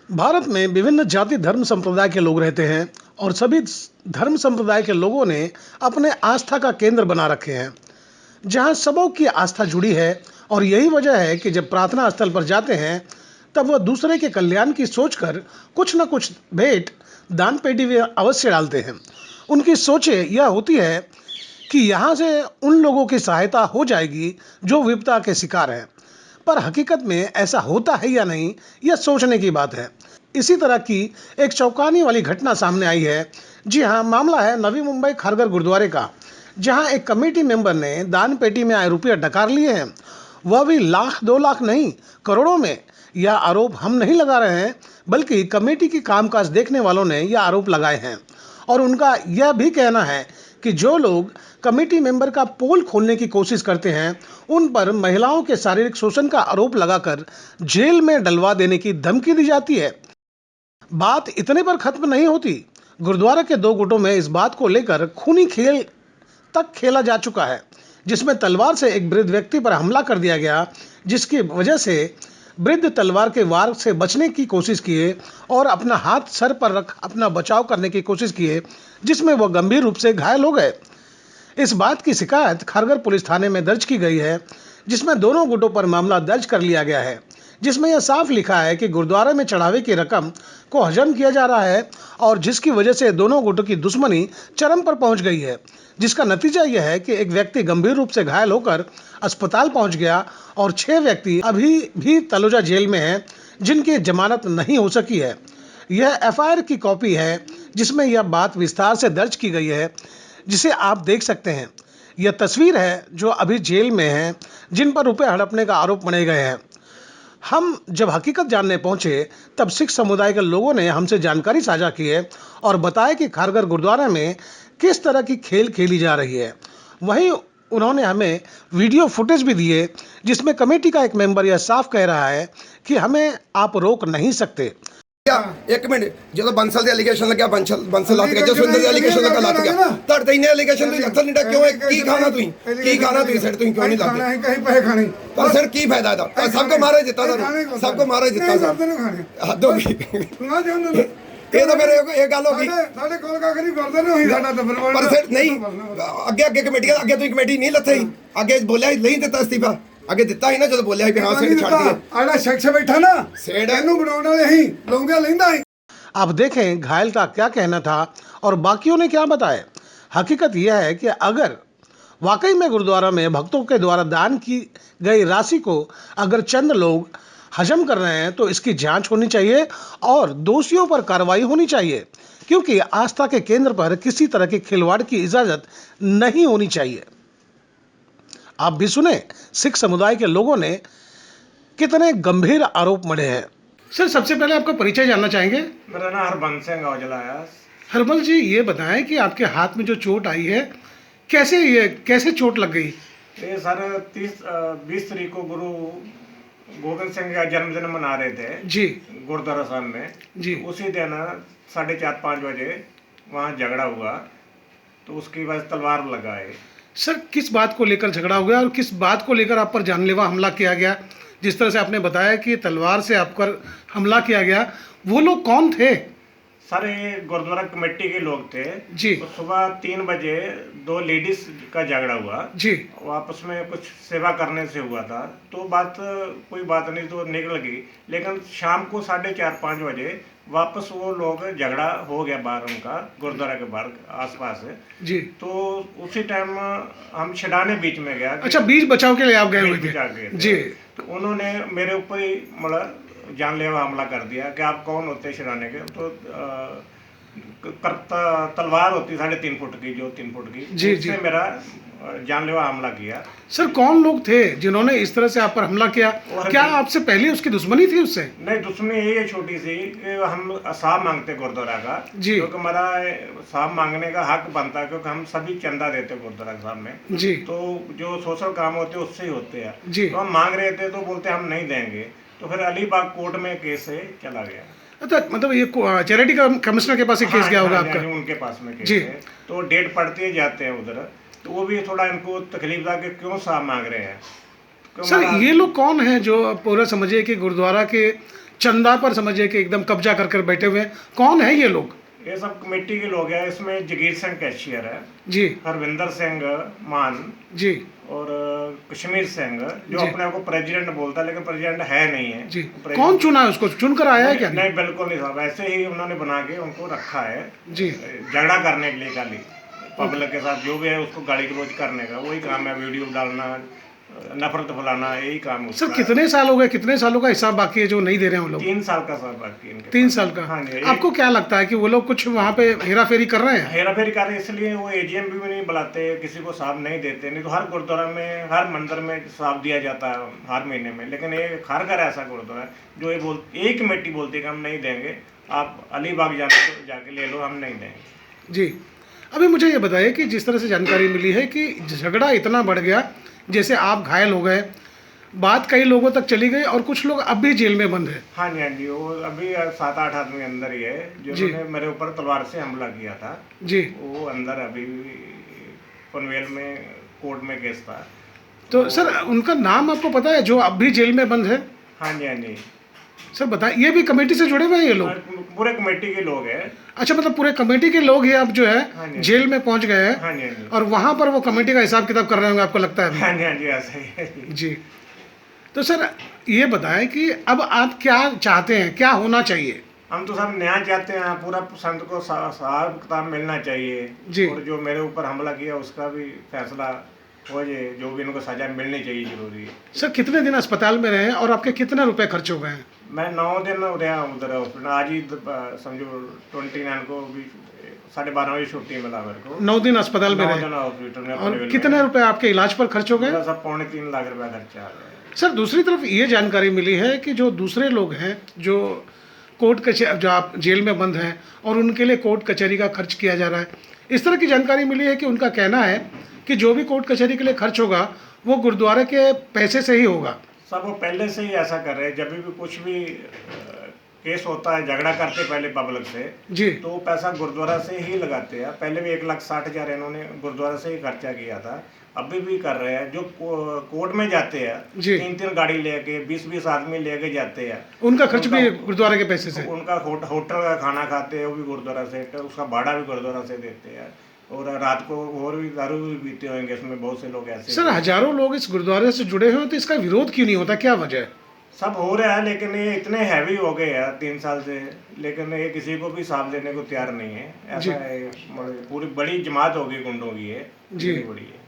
भारत में विभिन्न जाति धर्म संप्रदाय के लोग रहते हैं और सभी धर्म संप्रदाय के लोगों ने अपने आस्था का केंद्र बना रखे हैं जहां सबों की आस्था जुड़ी है। और यही वजह है कि जब प्रार्थना स्थल पर जाते हैं तब वह दूसरे के कल्याण की सोचकर कुछ न कुछ भेंट दान पेटी में अवश्य डालते हैं। उनकी सोचें यह होती है कि यहाँ से उन लोगों की सहायता हो जाएगी जो विपदा के शिकार हैं। पर हकीकत में ऐसा होता है या नहीं, यह सोचने की बात है। इसी तरह की एक चौंकाने वाली घटना सामने आई है। जी हाँ, मामला है नवी मुंबई खारघर गुरुद्वारे का, जहां एक कमेटी मेंबर ने दान पेटी में आए रुपये डकार लिए हैं, वह भी लाख 2 लाख नहीं, करोड़ों में। यह आरोप हम नहीं लगा रहे हैं, बल्कि कमेटी की कामकाज देखने वालों ने यह आरोप लगाए हैं। और उनका यह भी कहना है कि जो लोग कमेटी मेंबर का पोल खोलने की कोशिश करते हैं, उन पर महिलाओं के शारीरिक शोषण का आरोप लगाकर जेल में डलवा देने की धमकी दी जाती है। बात इतने पर खत्म नहीं होती। गुरुद्वारा के 2 गुटों में इस बात को लेकर खूनी खेल तक खेला जा चुका है, जिसमें तलवार से एक वृद्ध व्यक्ति पर हमला कर दिया गया, जिसकी वजह से वृद्ध तलवार के वार से बचने की कोशिश किए और अपना हाथ सर पर रख अपना बचाव करने की कोशिश किए, जिसमें वह गंभीर रूप से घायल हो गए। इस बात की शिकायत खारघर पुलिस थाने में दर्ज की गई है, जिसमें दोनों गुटों पर मामला दर्ज कर लिया गया है, जिसमें यह साफ लिखा है कि गुरुद्वारे में चढ़ावे की रकम को हजम किया जा रहा है और जिसकी वजह से दोनों गुटों की दुश्मनी चरम पर पहुंच गई है, जिसका नतीजा यह है कि एक व्यक्ति गंभीर रूप से घायल होकर अस्पताल पहुंच गया और 6 व्यक्ति अभी भी तलोजा जेल में हैं, जिनकी जमानत नहीं हो सकी है। यह एफआईआर की कॉपी है, जिसमें यह बात विस्तार से दर्ज की गई है, जिसे आप देख सकते हैं। यह तस्वीर है जो अभी जेल में हैं, जिन पर रुपए हड़पने का आरोप मढ़े गए हैं। हम जब हकीकत जानने पहुंचे तब सिख समुदाय के लोगों ने हमसे जानकारी साझा की है और बताया कि खारघर गुरुद्वारा में किस तरह की खेल खेली जा रही है। वहीं उन्होंने हमें वीडियो फुटेज भी दिए, जिसमें कमेटी का एक मेंबर यह साफ कह रहा है कि हमें आप रोक नहीं सकते। एक मिनट जो बंसल ਦੇ ਐਲੀਗੇਸ਼ਨ ਲੱਗਿਆ ਬੰਸਲ ਲੱਗ ਗਿਆ ਜਸਵਿੰਦਰ ਦੇ ਐਲੀਗੇਸ਼ਨ ਲੱਗ ਗਿਆ ਤੁਹਾਡੇ ਇੰਨੇ ਐਲੀਗੇਸ਼ਨ ਤੁਸੀਂ ਅਸਲ ਨਹੀਂ ਕਿਉਂ ਕੀ ਖਾਣਾ ਤੁਸੀਂ ਸੈਟ ਤੁਸੀਂ ਕਿਉਂ ਨਹੀਂ ਲੱਗਦੇ ਨਹੀਂ ਕਹੀਂ ਪੈਸੇ ਖਾਣੇ ਪਰ ਸਰ ਕੀ ਫਾਇਦਾ ਇਹਦਾ ਸਭ ਕੋ ਮਾਰਾ ਦਿੱਤਾ ਤੁਹਾਨੂੰ ਸਭ ਕੋ ਮਾਰਾ ਦਿੱਤਾ ਸਰ ਹੱਦ ਹੋ ਗਈ ਨਾ ਜਾਂਦੇ ਇਹ ਤਾਂ ਫਿਰ ਇਹ ਗੱਲ ਹੋ ਗਈ ਸਾਡੇ ਕੋਲ ਕੱਖ ਨਹੀਂ ਕਰਦੇ ਨੇ ਉਹੀ ਸਾਡਾ ਟੱਬਰ ਬਣ ਪਰ ਸਰ ਨਹੀਂ ਅੱਗੇ ਕਮੇਟੀਆਂ ਅੱਗੇ ਤੁਸੀਂ ਕਮੇਟੀ ਨਹੀਂ ਲੱਥੇ ਅੱਗੇ ਬੋਲਿਆ ਨਹੀਂ ਦਿੱਤਾ ਅਸਤੀਫਾ ਅੱਗੇ ਦਿੱਤਾ ਹੀ ਨਾ ਜਦੋਂ ਬੋਲਿਆ ਵੀ ਹਾਂ ਸੇਡ ਛੱਡ ਦਿਆ ਆੜਾ ਸ਼ਖਸ बैठा ना ਸੇਡ ਇਹਨੂੰ ਬਣਾਉਣ ਵਾਲੇ ਅਸੀਂ ਲੋਂਗਾ ਲੈਂਦਾ ਹੀ। आप देखें घायल का क्या कहना था और बाकियों ने क्या बताया। हकीकत यह है कि अगर वाकई में गुरुद्वारा में भक्तों के द्वारा दान की गई राशि को अगर चंद लोग हजम कर रहे हैं तो इसकी जांच होनी चाहिए और दोषियों पर कार्रवाई होनी चाहिए, क्योंकि आस्था के केंद्र पर किसी तरह के खिलवाड़ की इजाज़त नहीं होनी चाहिए। आप भी सुने सिख समुदाय के लोगों ने कितने गंभीर आरोप मढ़े हैं। सर, सबसे पहले आपका परिचय जानना चाहेंगे। मेरा नाम हरबंस सिंह औजला है। हरबल जी, ये बताएं कि आपके हाथ में जो चोट आई है कैसे चोट लग गई। ये सर 20 तारीख को गुरु गोविंद सिंह का जन्मदिन मना रहे थे जी गुरुद्वारा साहब में जी। उसी दिन 4:30-5 बजे वहाँ झगड़ा हुआ, तो उसकी वजह तलवार लगाए। सर, किस बात को लेकर झगड़ा हो गया और किस बात को लेकर आप पर जानलेवा हमला किया गया। जिस तरह से आपने बताया कि तलवार से आप पर हमला किया गया, वो लोग कौन थे। सर, ये गुरुद्वारा कमेटी के लोग थे जी। तो सुबह 3 बजे 2 लेडीज का झगड़ा हुआ जी। वो आपस में कुछ सेवा करने से हुआ था, तो कोई बात नहीं तो निकल गई। लेकिन शाम को 4:30-5 बजे वापस वो लोग झगड़ा हो गया बाहर, उनका गुरुद्वारा के बाहर आसपास जी। तो उसी टाइम हम छिड़ाने बीच में गया। अच्छा, बीच बचाव के लिए आप गए हुए थे जी। तो उन्होंने मेरे ऊपर ही मतलब जानलेवा हमला कर दिया कि आप कौन होते छिड़ाने के। तो तलवार होती 3.5 फुट की, जो 3 फुट की जी उससे मेरा जानलेवा हमला किया। सर, कौन लोग थे जिन्होंने इस तरह से आप पर हमला किया। क्या आपसे पहले उसकी दुश्मनी थी उससे। नहीं, दुश्मनी यही है छोटी सी कि हम साहब मांगते गुरुद्वारा का जी, क्योंकि हमारा साहब मांगने का हक बनता है, क्योंकि हम सभी चंदा देते गुरुद्वारा साहब में जी। तो जो सोशल काम होते हैं उससे ही होते हैं जी। तो हम मांग रहे थे तो बोलते हम नहीं देंगे, तो फिर अलीबाग कोर्ट में केस चला गया। अच्छा, मतलब ये चैरिटी का कमिश्नर के पास एक केस गया होगा आपका। उनके पास में केस जी। है, तो डेट पड़ते जाते हैं उधर, तो वो भी थोड़ा इनको तकलीफ था कि क्यों साहब मांग रहे हैं। सर, ये लोग कौन हैं जो पूरा समझिए कि गुरुद्वारा के चंदा पर समझिए कि एकदम कब्जा कर कर बैठे हुए हैं। कौन है ये लोग? ये सब कमेटी के लोग हैं। इसमें जगीर सिंह कैशियर है जी हरविंदर सिंह मान जी और कश्मीर सिंह जो जी। अपने आप को प्रेसिडेंट बोलता है लेकिन प्रेसिडेंट है नहीं है। जी प्रेसिडेंट- कौन चुना है उसको? चुनकर आया है क्या? नहीं बिल्कुल नहीं साहब, ऐसे ही उन्होंने बना के उनको रखा है जी झगड़ा करने के लिए, खाली पब्लिक के साथ जो भी है उसको गाली गलौज करने का वही काम है, वीडियो डालना, नफरत फैलाना, यही काम सर उसका। कितने साल हो गए, कितने सालों का हिसाब बाकी है जो नहीं दे रहे हैं वो लोग? 3 साल का साहब बाकी इनके 3 पास। साल का। हाँ जी। आपको क्या लगता है कि वो लोग कुछ वहाँ पे हेरा फेरी कर रहे हैं? हेरा फेरी कर रहे हैं, इसलिए वो एजीएम भी नहीं बुलाते, किसी को साहब नहीं देते। नहीं तो हर गुरुद्वारा में, हर मंदिर में साहब दिया जाता है हर महीने में, लेकिन ये हर घर ऐसा गुरुद्वारा है जो ये एक कमेटी बोलती है कि हम नहीं देंगे, आप अलीबाग जाके ले लो, हम नहीं देंगे। जी अभी मुझे ये बताइए कि जिस तरह से जानकारी मिली है कि झगड़ा इतना बढ़ गया, जैसे आप घायल हो गए, बात कई लोगों तक चली गई और कुछ लोग अब भी जेल में बंद है। हाँ जी हाँ जी, वो अभी 7-8 आदमी अंदर ही है जिन्होंने मेरे ऊपर तलवार से हमला किया था। जी वो अंदर अभी पनवेल में कोर्ट में केस था। तो सर उनका नाम आपको पता है जो अब भी जेल में बंद है? हाँ जी हाँ जी, सर बताइए, ये भी कमेटी से जुड़े हुए हैं ये लोग? पूरे कमेटी के लोग हैं। अच्छा, मतलब पूरे कमेटी के लोग ही अब जो हाँ है जी। जेल में पहुंच गए हैं हाँ जी हाँ जी, और वहां पर वो कमेटी का हिसाब किताब कर रहे होंगे, आपको लगता है? हाँ जी हाँ जी, ऐसा ही है जी। जी तो सर ये बताएं कि अब आप क्या चाहते हैं, क्या होना चाहिए? हम तो सब न्याय चाहते हैं, पूरा संत को हिसाब किताब मिलना चाहिए जी। और जो मेरे ऊपर हमला किया उसका भी फैसला हो जाए, जो भी इनको सजा मिलनी चाहिए, जरूरी है। सर कितने दिन अस्पताल में रहे और आपके कितने रुपए खर्च हो गए हैं? मैं 9 दिन रहा उधर हॉस्पिटल। आज ही समझो 29 को भी 12:30 बजे छुट्टी मिला मेरे को। 9 दिन अस्पताल में 9 रहे दिन हॉस्पिटल में और पनवेल कितने रुपए आपके इलाज पर खर्च हो में। गए? सब 3.25 लाख रुपया खर्चा आ गया। सर दूसरी तरफ ये जानकारी मिली है कि जो दूसरे लोग हैं जो कोर्ट कचहरी, जो आप जेल में बंद हैं और उनके लिए कोर्ट कचहरी का खर्च किया जा रहा है, इस तरह की जानकारी मिली है कि उनका कहना है कि जो भी कोर्ट कचहरी के लिए खर्च होगा वो गुरुद्वारे के पैसे से ही होगा। सब वो पहले से ही ऐसा कर रहे हैं, जब भी कुछ भी केस होता है, झगड़ा करते पहले पब्लिक से, जी तो वो पैसा गुरुद्वारा से ही लगाते हैं। पहले भी 1,60,000 इन्होंने गुरुद्वारा से ही खर्चा किया था, अभी भी कर रहे हैं। जो कोर्ट में जाते हैं जी। 3-3 गाड़ी लेके 20-20 आदमी लेके जाते हैं, उनका खर्च भी गुरुद्वारे के पैसे से? उनका होटल का खाना खाते हैं वो भी गुरुद्वारा से, तो उसका भाड़ा भी गुरुद्वारा से देते हैं। और रात को और भी दारू भी पीते होंगे इसमें, बहुत से लोग ऐसे। सर हजारों लोग इस गुरुद्वारे से जुड़े हुए हैं, तो इसका विरोध क्यों नहीं होता, क्या वजह है? सब हो रहा है, लेकिन ये इतने हैवी हो गए हैं 3 साल से, लेकिन ये किसी को भी साथ लेने को तैयार नहीं है। जी। ऐसा है, पूरी बड़ी जमात होगी गुंडों की है जी। बड़ी है।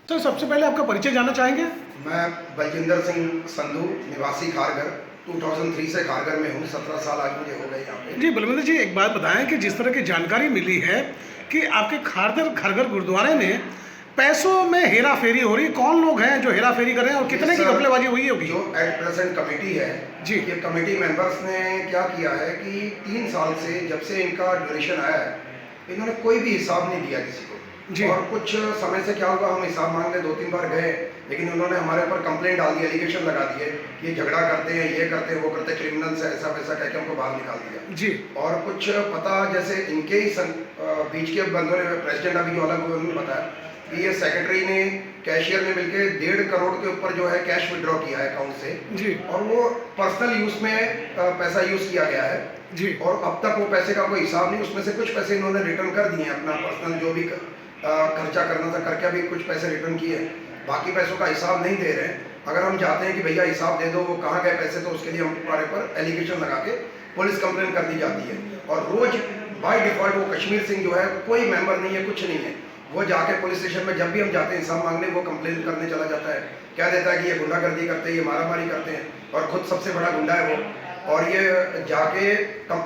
तो सबसे पहले आपका परिचय जानना चाहेंगे? मैं बलजिंदर सिंह संधू, निवासी खारगर, 2003 से खारगर में हूँ। 17 साल आज मुझे हो गए यहाँ पे। जी बलविंदर जी, एक बात बताएं कि जिस तरह की जानकारी मिली है कि आपके खारगर गुरुद्वारे में पैसों में हेरा फेरी हो रही है, कौन लोग हैं जो हेरा फेरी कर रहे हैं और कितने की घपलेबाजी हुई होगी? जो एट प्रेजेंट कमेटी है जी। ये कमेटी मेंबर्स ने क्या किया है कि 3 साल से, जब से इनका ड्यूरेशन आया है, इन्होंने कोई भी हिसाब नहीं दिया किसी जी। को। और कुछ समय से क्या होगा, हम हिसाब मांगने 2-3 बार गए, लेकिन उन्होंने हमारे ऊपर कंप्लेंट डाल दी, एलिगेशन लगा दिए, ये झगड़ा करते हैं, ये करते हैं, वो करते हैं, क्रिमिनल्स है, ऐसा वैसा कह के हमको बाहर निकाल दिया। जी। और कुछ पता, जैसे इनके ही बीच के बंदों ने, प्रेसिडेंट अभी जो अलग हुए उन्होंने बताया कि ये सेक्रेटरी ने कैशियर ने मिलके 1.5 करोड़ के ऊपर जो है कैश विड्रॉ किया है अकाउंट से जी। और वो पर्सनल यूज में पैसा यूज किया गया है जी। और अब तक वो पैसे का कोई हिसाब नहीं। उसमें से कुछ पैसे इन्होंने रिटर्न कर दिए हैं, अपना पर्सनल जो भी खर्चा करना था करके अभी कुछ पैसे रिटर्न किए हैं, बाकी पैसों का हिसाब नहीं दे रहे हैं। अगर हम चाहते हैं कि भैया हिसाब दे दो वो कहाँ गए पैसे, तो उसके लिए हमारे पर एलिगेशन लगा के पुलिस कंप्लेन कर दी जाती है। और रोज बाय डिफॉल्ट वो कश्मीर सिंह जो है, कोई मेंबर नहीं है, कुछ नहीं है, वो जाके पुलिस स्टेशन में जब भी हम जाते हैं हिसाब मांगने, वो कंप्लेन करने चला जाता है, क्या देता है कि ये गुंडागर्दी करते हैं, ये मारामारी करते हैं, और खुद सबसे बड़ा गुंडा है वो। और ये जाके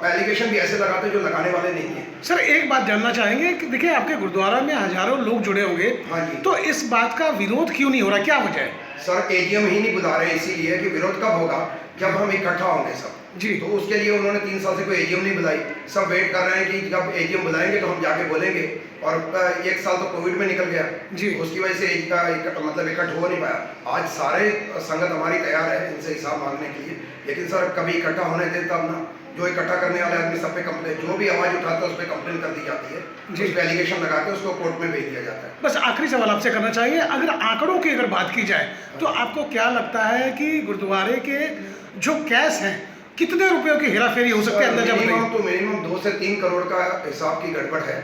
एलिगेशन भी ऐसे लगाते हैं जो लगाने वाले नहीं है। सर एक बात जानना चाहेंगे कि देखिए आपके गुरुद्वारा में हजारों लोग जुड़े होंगे, हाँ जी। तो इस बात का विरोध क्यों नहीं हो रहा, क्या वजह है? सर एजीएम ही नहीं बुला रहे, इसीलिए कि विरोध कब होगा, जब हम इकट्ठा होंगे सब जी। तो उसके लिए उन्होंने 3 साल से कोई एजीएम नहीं बुलाई। सब वेट कर रहे हैं कि जब एजीएम बुलाएंगे तो हम जाके बोलेंगे, और 1 साल तो कोविड में निकल गया जी। उसकी वजह से मतलब इकट्ठ हो नहीं पाया। आज सारे संगत हमारी तैयार है इनसे हिसाब मांगने के लिए, लेकिन सर कभी इकट्ठा होने दें तब ना। जो इकट्ठा करने वाले आदमी सब पे कंप्लेन, जो भी आवाज उठाता है उस पर कंप्लेन कर दी जाती है, जी। उस पर एलिगेशन लगा के उसको कोर्ट में भेज दिया जाता है। बस आखिरी सवाल आपसे करना चाहिए, अगर आंकड़ों की अगर बात की जाए तो आपको क्या लगता है कि गुरुद्वारे के जो कैश हैं कितने रुपयों की हेराफेरी हो सकती है, अंदाजा बताइए। मिनिमम तो मिनिमम 2 से 3 करोड़ का हिसाब की गड़बड़ है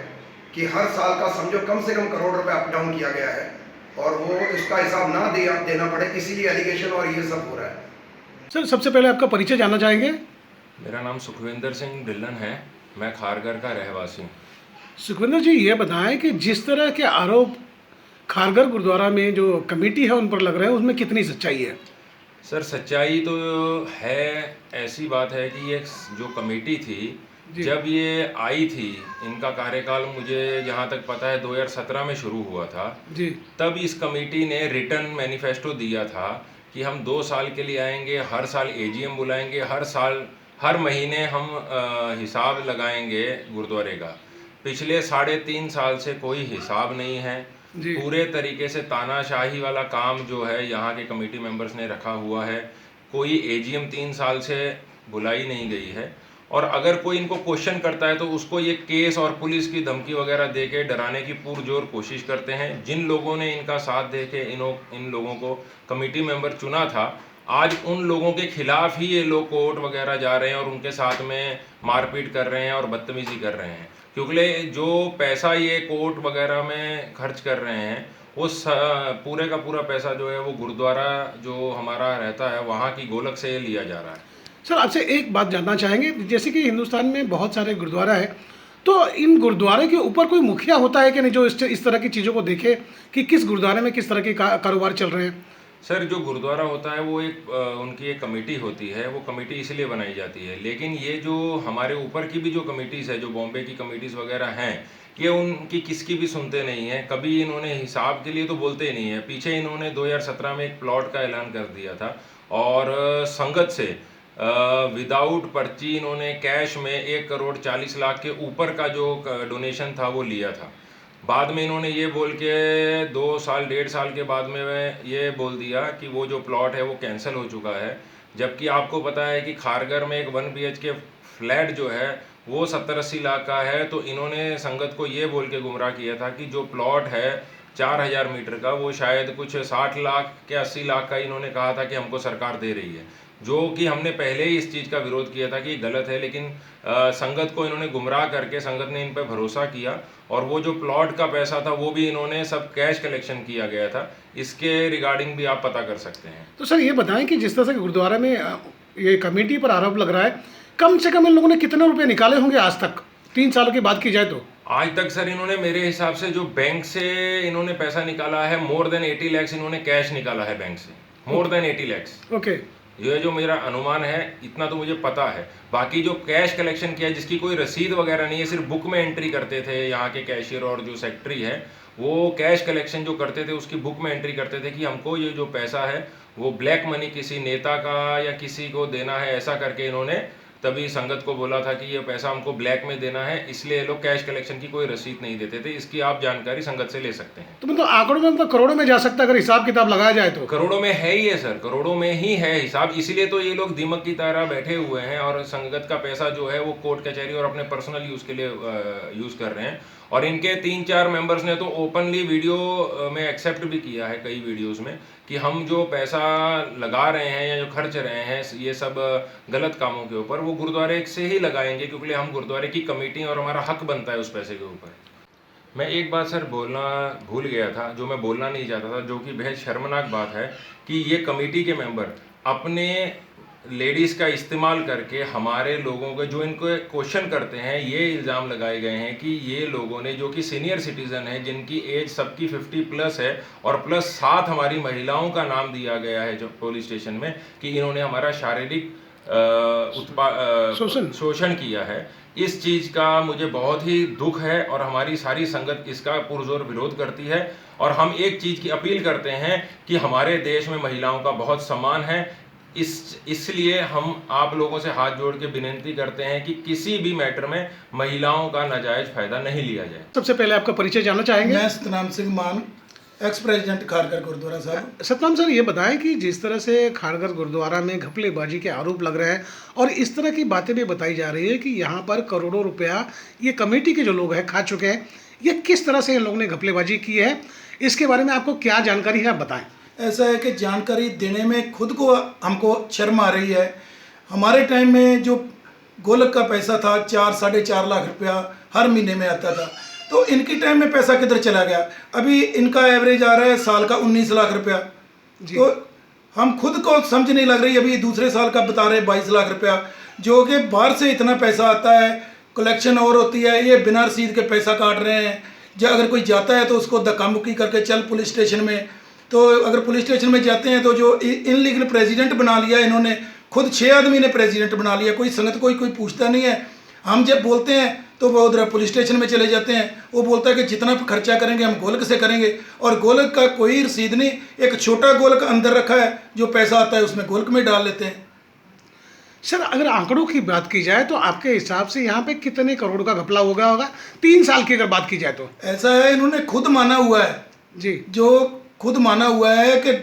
कि हर साल का समझो कम से कम करोड़ रुपए अप डाउन किया गया है और वो इसका हिसाब ना देना पड़े, इसीलिए एलिगेशन और ये सब हो रहा है। सर, सबसे पहले आपका परिचय जानना चाहेंगे। मेरा नाम सुखविंदर सिंह ढिल्लन है, मैं खारगर का रहवासी हूँ। सुखविंदर जी, ये बताएं कि जिस तरह के आरोप खारगर गुरुद्वारा में जो कमेटी है उन पर लग रहे हैं, उसमें कितनी सच्चाई है? सर, सच्चाई तो है, ऐसी बात है कि ये जो कमेटी थी, जब ये आई थी, इनका कार्यकाल मुझे जहाँ तक पता है 2017 में शुरू हुआ था जी। तब इस कमेटी ने रिटर्न मैनिफेस्टो दिया था कि हम 2 साल के लिए आएंगे, हर साल एजीएम बुलाएंगे, हर महीने हम हिसाब लगाएंगे गुरुद्वारे का। पिछले 3.5 साल से कोई हिसाब नहीं है। पूरे तरीके से तानाशाही वाला काम जो है यहाँ के कमेटी मेंबर्स ने रखा हुआ है। कोई एजीएम 3 साल से बुलाई नहीं गई है और अगर कोई इनको क्वेश्चन करता है तो उसको ये केस और पुलिस की धमकी वगैरह दे के डराने की पुरजोर कोशिश करते हैं। जिन लोगों ने इनका साथ दे के इन लोगों को कमेटी मेंबर चुना था, आज उन लोगों के खिलाफ ही ये लोग कोर्ट वगैरह जा रहे हैं और उनके साथ में मारपीट कर रहे हैं और बदतमीजी कर रहे हैं, क्योंकि जो पैसा ये कोर्ट वगैरह में खर्च कर रहे हैं वो पूरे का पूरा पैसा जो है वो गुरुद्वारा जो हमारा रहता है वहाँ की गोलक से लिया जा रहा है। सर, आपसे एक बात जानना चाहेंगे, जैसे कि हिंदुस्तान में बहुत सारे गुरुद्वारा है, तो इन गुरुद्वारे के ऊपर कोई मुखिया होता है कि नहीं जो इस तरह की चीज़ों को देखे कि किस गुरुद्वारे में किस तरह के कारोबार चल रहे हैं? सर, जो गुरुद्वारा होता है वो उनकी एक कमेटी होती है, वो कमेटी इसलिए बनाई जाती है। लेकिन ये जो हमारे ऊपर की भी जो कमेटीज़ है, जो बॉम्बे की कमेटीज़ वगैरह हैं, ये उनकी किसकी भी सुनते नहीं हैं। कभी इन्होंने हिसाब के लिए तो बोलते ही नहीं है। पीछे इन्होंने 2017 में एक प्लॉट का ऐलान कर दिया था और संगत से विदाउट पर्ची इन्होंने कैश में 1 करोड़ 40 लाख के ऊपर का जो डोनेशन था वो लिया था। बाद में इन्होंने ये बोल के 2 साल 1.5 साल के बाद में ये बोल दिया कि वो जो प्लॉट है वो कैंसिल हो चुका है, जबकि आपको पता है कि खारगर में एक 1 BHK फ्लैट जो है वो 70-80 लाख का है। तो इन्होंने संगत को ये बोल के गुमराह किया था कि जो प्लॉट है 4000 मीटर का वो शायद कुछ 60 लाख के 80 लाख का इन्होंने कहा था कि हमको सरकार दे रही है, जो कि हमने पहले ही इस चीज़ का विरोध किया था कि गलत है। लेकिन संगत को इन्होंने गुमराह करके संगत ने इन पर भरोसा किया और वो जो प्लॉट का पैसा था वो भी इन्होंने सब कैश कलेक्शन किया गया था। इसके रिगार्डिंग भी आप पता कर सकते हैं। तो सर, ये बताएं कि जिस तरह से गुरुद्वारा में ये कमेटी पर आरोप लग रहा है, कम से कम इन लोगों ने कितने रुपए निकाले होंगे आज तक, 3 सालों की बात की जाए तो? आज तक सर इन्होंने मेरे हिसाब से जो बैंक से इन्होंने पैसा निकाला है, मोर देन 80 लाख इन्होंने कैश निकाला है बैंक से, मोर देन 80 लाख। ओके, ये जो मेरा अनुमान है, इतना तो मुझे पता है। बाकी जो कैश कलेक्शन किया जिसकी कोई रसीद वगैरह नहीं है, सिर्फ बुक में एंट्री करते थे यहाँ के कैशियर और जो सेक्रेटरी है, वो कैश कलेक्शन जो करते थे उसकी बुक में एंट्री करते थे कि हमको ये जो पैसा है वो ब्लैक मनी किसी नेता का या किसी को देना है, ऐसा करके इन्होंने तभी संगत को बोला था कि ये पैसा हमको ब्लैक में देना है, इसलिए ये लोग कैश कलेक्शन की कोई रसीद नहीं देते थे। इसकी आप जानकारी संगत से ले सकते हैं। तो मतलब आंकड़ों में मतलब करोड़ों में जा सकता है अगर हिसाब किताब लगाया जाए तो? करोड़ों में है ही है सर, करोड़ों में ही है हिसाब। इसीलिए तो ये लोग दीमक की तरह बैठे हुए हैं और संगत का पैसा जो है वो कोर्ट कचहरी और अपने पर्सनल यूज के लिए यूज कर रहे हैं। और इनके 3-4 मेंबर्स ने तो ओपनली वीडियो में एक्सेप्ट भी किया है कई वीडियोस में कि हम जो पैसा लगा रहे हैं या जो खर्च रहे हैं ये सब गलत कामों के ऊपर वो गुरुद्वारे से ही लगाएंगे, क्योंकि हम गुरुद्वारे की कमेटी और हमारा हक बनता है उस पैसे के ऊपर। मैं एक बात सर बोलना भूल गया था, जो मैं बोलना नहीं चाहता था, जो कि बेहद शर्मनाक बात है कि ये कमेटी के मेंबर अपने लेडीज़ का इस्तेमाल करके हमारे लोगों के जो इनको क्वेश्चन करते हैं, ये इल्ज़ाम लगाए गए हैं कि ये लोगों ने जो कि सीनियर सिटीज़न है, जिनकी एज सबकी 50+ है और प्लस 7 हमारी महिलाओं का नाम दिया गया है जो पुलिस स्टेशन में, कि इन्होंने हमारा शारीरिक शोषण किया है। इस चीज़ का मुझे बहुत ही दुख है और हमारी सारी संगत इसका पुरजोर विरोध करती है। और हम एक चीज़ की अपील करते हैं कि हमारे देश में महिलाओं का बहुत सम्मान है, इसलिए हम आप लोगों से हाथ जोड़ के विनती करते हैं कि किसी भी मैटर में महिलाओं का नाजायज फायदा नहीं लिया जाए। सबसे पहले आपका परिचय जानना चाहेंगे। मैं सतनाम सिंह मान, एक्स प्रेसिडेंट खारगर गुरुद्वारा साहब। सतनाम सर, ये बताएं कि जिस तरह से खारगर गुरुद्वारा में घपलेबाजी के आरोप लग रहे हैं और इस तरह की बातें भी बताई जा रही है कि यहाँ पर करोड़ों रुपया ये कमेटी के जो लोग हैं खा चुके हैं, ये किस तरह से इन लोगों ने घपलेबाजी की है, इसके बारे में आपको क्या जानकारी है, आप बताएं। ऐसा है कि जानकारी देने में खुद को हमको शर्म आ रही है। हमारे टाइम में जो गोलक का पैसा था 4-4.5 लाख रुपया हर महीने में आता था, तो इनकी टाइम में पैसा किधर चला गया? अभी इनका एवरेज आ रहा है साल का 19 लाख रुपया। तो हम खुद को समझ नहीं लग रही, अभी दूसरे साल का बता रहे 22 लाख रुपया, जो कि बाहर से इतना पैसा आता है, कलेक्शन और होती है, ये बिना रसीद के पैसा काट रहे हैं। जब अगर कोई जाता है तो उसको धक्का मुक्की करके चल पुलिस स्टेशन में, तो अगर पुलिस स्टेशन में जाते हैं तो जो इनलीगल प्रेसिडेंट बना लिया इन्होंने, खुद 6 आदमी ने प्रेसिडेंट बना लिया, कोई संगत कोई पूछता नहीं है। हम जब बोलते हैं तो वो उधर पुलिस स्टेशन में चले जाते हैं, वो बोलता है कि जितना खर्चा करेंगे हम गोलक से करेंगे, और गोलक का कोई रसीद नहीं, एक छोटा गोलक अंदर रखा है, जो पैसा आता है उसमें गोलक में डाल लेते हैं। सर, अगर आंकड़ों की बात की जाए तो आपके हिसाब से यहाँ पे कितने करोड़ का घपला हो गया होगा 3 साल की अगर बात की जाए तो? ऐसा है, इन्होंने खुद माना हुआ है जी, जो खुद माना हुआ है कि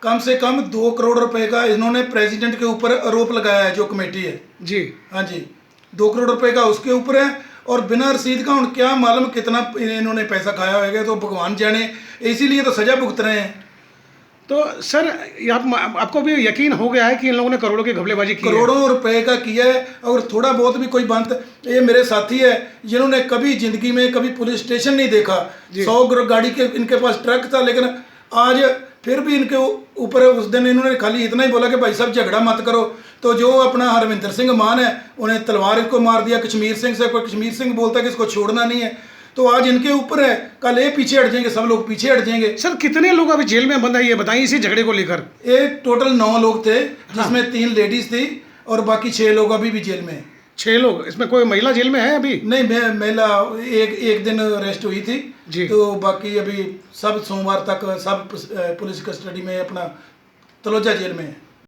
कम से कम 2 करोड़ रुपए का इन्होंने प्रेसिडेंट के ऊपर आरोप लगाया है, जो कमेटी है जी, हाँ जी, 2 करोड़ रुपए का उसके ऊपर है, और बिना रसीद का क्या मालूम कितना इन्होंने पैसा खाया होगा, तो भगवान जाने, इसीलिए तो सजा भुगत रहे हैं। तो सर आपको भी यकीन हो गया है कि इन लोगों ने करोड़ों की घपलेबाजी की है? करोड़ों रुपए का किया है, और थोड़ा बहुत भी कोई बात, ये मेरे साथी है जिन्होंने कभी जिंदगी में कभी पुलिस स्टेशन नहीं देखा, 100 गाड़ी के इनके पास ट्रक था, लेकिन आज फिर भी इनके ऊपर उस दिन इन्होंने खाली इतना ही बोला कि भाई साहब झगड़ा मत करो, तो जो अपना हरविंदर सिंह मान है उन्हें तलवार को मार दिया कश्मीर सिंह से, कोई कश्मीर सिंह बोलता है कि इसको छोड़ना नहीं है, तो आज इनके ऊपर है, कल ये पीछे हट जाएंगे, सब लोग पीछे हट जाएंगे। सर, कितने लोग अभी जेल में बंद है ये बताइए इसी झगड़े को लेकर? ये टोटल 9 लोग थे, जिसमें 3 लेडीज थी और बाकी 6 लोग अभी भी जेल में। 6 लोग, इसमें कोई महिला जेल में है अभी? नहीं, मैं महिला एक दिन अरेस्ट हुई थी जी, तो बाकी अभी सब सोमवार तक सब पुलिस कस्टडी में अपना तलोजा जेल में है।